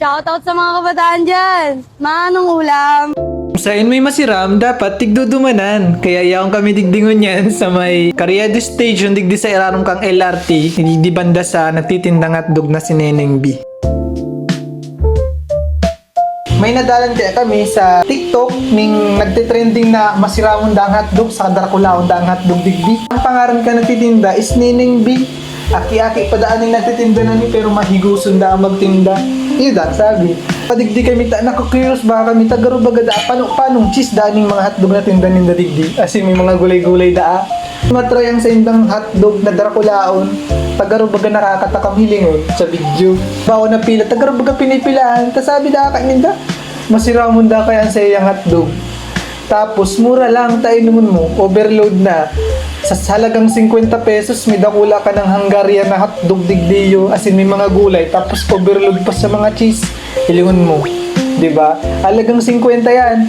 Shoutout sa mga kabataan dyan. Manong ulam. Sa may masiram, dapat tigdudumanan. Kaya yaong kami digdingon yan sa may Cariado Station, digdi sa irarom kang LRT, di banda sa nagtitindang hotdog na si Neneng B. May nadalan kaya kami sa TikTok ning nagtitrending na masiramon daang hotdog sa Draculaon daang hotdog digdi. Ang pangaran ka nagtitinda is Neneng B. Aki-aki padaanin nagtitinda na ni pero mahiguson da ang magtinda. Yun da, sabi. Padigdi kami naku-curious baka kami tagaro baga da panong cheese daning mga hotdog na tinda ninda digdi. As in, may mga gulay-gulay da. Matry ang sa indang hotdog na Draculaon. Tagaro baga nakakatakam hilingon sa video. Bawa na pila, tagaro baga pinipilaan. Tas sabi da ninda, masiramon da kaya sa iyang hotdog. Tapos mura lang tayo naman mo, overload na. Sa halagang 50 pesos, may dakula ka ng Hungarian na hotdog digdiyo, as in may mga gulay, tapos overload pa sa mga cheese. Hilingon mo, 'di ba? Halagang 50 yan.